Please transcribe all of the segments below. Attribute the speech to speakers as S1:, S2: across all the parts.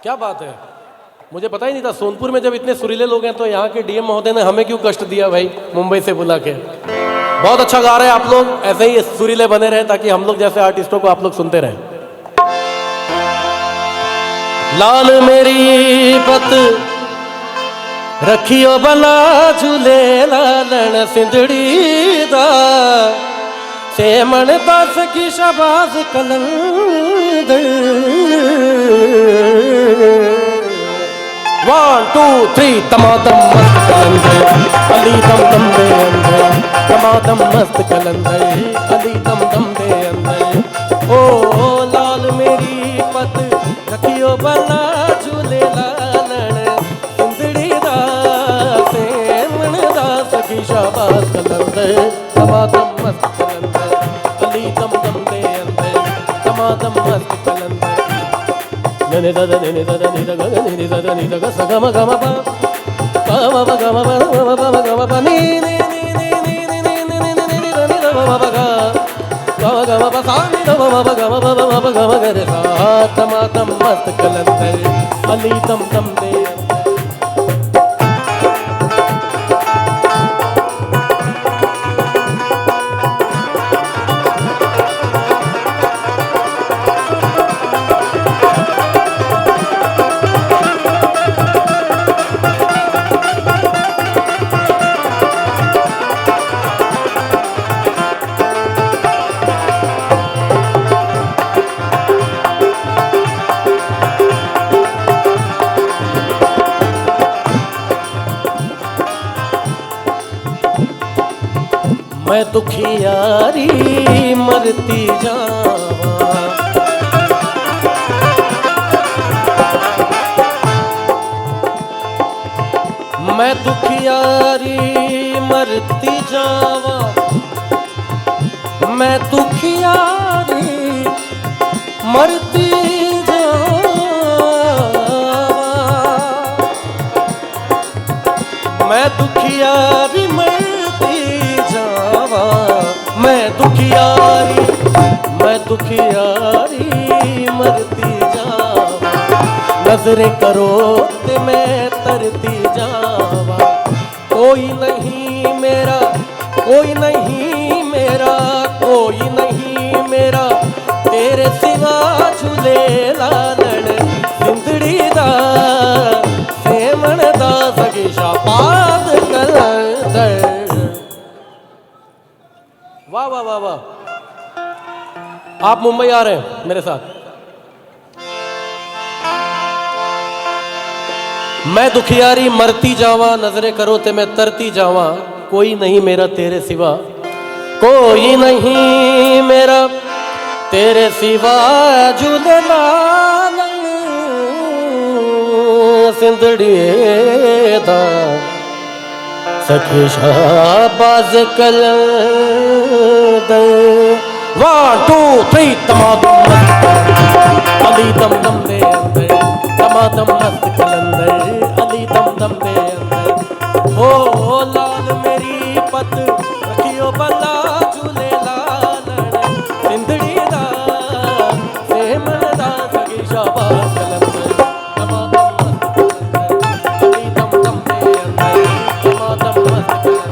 S1: क्या बात है, मुझे पता ही नहीं था। सोनपुर में जब इतने सुरीले लोग हैं तो यहाँ के डीएम महोदय ने हमें क्यों कष्ट दिया भाई, मुंबई से बुला के। बहुत अच्छा गा रहे हैं आप लोग, ऐसे ही सुरीले बने रहे ताकि हम लोग जैसे आर्टिस्टों को आप लोग सुनते रहें। लाल मेरी पत रखियो भला झूले लालन सिंधड़ी दा सेमन दस की शबाज कलंदर। 1 2 3 तमातम मस्त कलंदर अली दम दम दे अंदर, तमातम मस्त कलंदर अली दम दम दे अंदर। ओ लाल मेरी पत रखियो भला झूले लालन सिंधड़ी दा सेमन दस की शबाज कलंदर, तमातम मस्त कलंदर अली दम दम दे अंदर, तमातम मस्त कलंदर। नने दादा नने दादा नी दादा नी दादा नी दादा सगम गम पा पा पा गम पा गम पा नी नी नी नी नी नी नी नी नी नी नी नी गम पा गा गम पा सा नी गम पा गम गे रे सा। तमातम मस्त कलंदर अली दम दम दे। मैं दुखियारी मरती जावा, मैं दुखियारी मरती जावा, मैं दुखियारी मरती जावा, मैं दुखियारी मरती जावा, मैं दुखियारी मरती जावा। नजरें करो ते मैं तरती जावा, कोई नहीं मेरा कोई नहीं मेरा कोई नहीं मेरा तेरे सिवा झूले लालन सिंधड़ी दा सेमन दा सगी शाबाद कलंदर। वाह वाह वाह वाह। आप मुंबई आ रहे हैं मेरे साथ। मैं दुखियारी मरती जावा, नजरें करो ते मैं तरती जावा, कोई नहीं मेरा तेरे सिवा कोई नहीं मेरा तेरे सिवा झूले लालन सिंधड़ी दा सखी शाबाज कलंदर। 1 2 3 तमातम अली दम दम दे अंदर, तमातम मस्त कलंदर अली दम दम दे अंदर। ओ लाल मेरी पत रखियो भला झूले लालन सिंधड़ी दा सेमन दा सगी शाबाज कलंदर, तमातम मस्त कलंदर अली दम दम दे अंदर, तमातम मस्त कलंदर।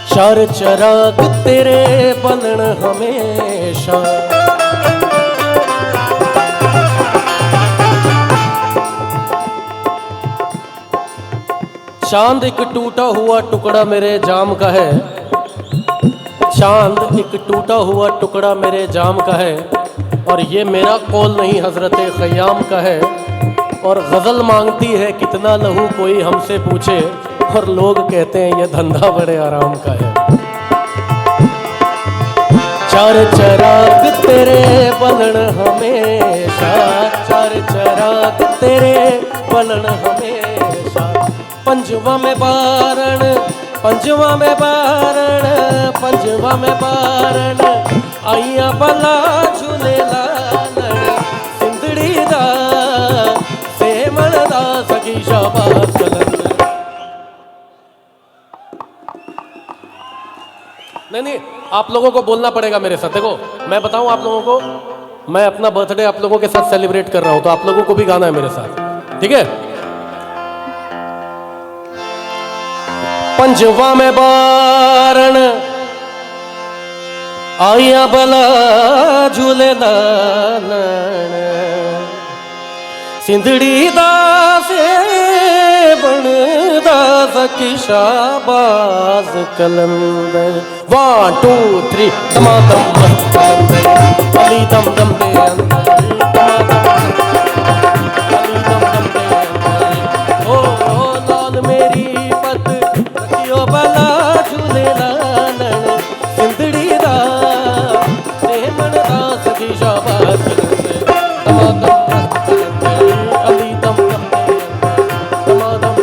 S1: चार चराग तेरे बनन हमेशा, चांद एक टूटा हुआ टुकड़ा मेरे जाम का है, चांद एक टूटा हुआ टुकड़ा मेरे जाम का है, और ये मेरा कौल नहीं हजरत ख़याम का है। और गज़ल मांगती है कितना लहू कोई हमसे पूछे, और लोग कहते हैं ये धंधा बड़े आराम का है। चार चराग तेरे बलन हमेशा, चार चराग तेरे बलन हमेशा। पंजवा में बारण, पंजवा में बारण, पंजवा में बारण, आइया भला झूलेलाल सिंधड़ी दा सेमण दा सखी शाबाश कलंदर। नहीं, आप लोगों को बोलना पड़ेगा मेरे साथ। देखो मैं बताऊं आप लोगों को, मैं अपना बर्थडे आप लोगों के साथ सेलिब्रेट कर रहा हूं, तो आप लोगों को भी गाना है मेरे साथ, ठीक है? पंजवा में बारण आइया भला झूलेलाल सिंधड़ी दा सेवण दा सखी शाबाश कलंदर। 1 2 3 दमादम मस्त कलंदर, अली दम दम दे अंदर, अली दम दम दे अंदर। ओ लाल मेरी पत रखियो भला झूलेलाल सिंधड़ी दा सेवण दा सखी शाबाश कलंदर। दमादम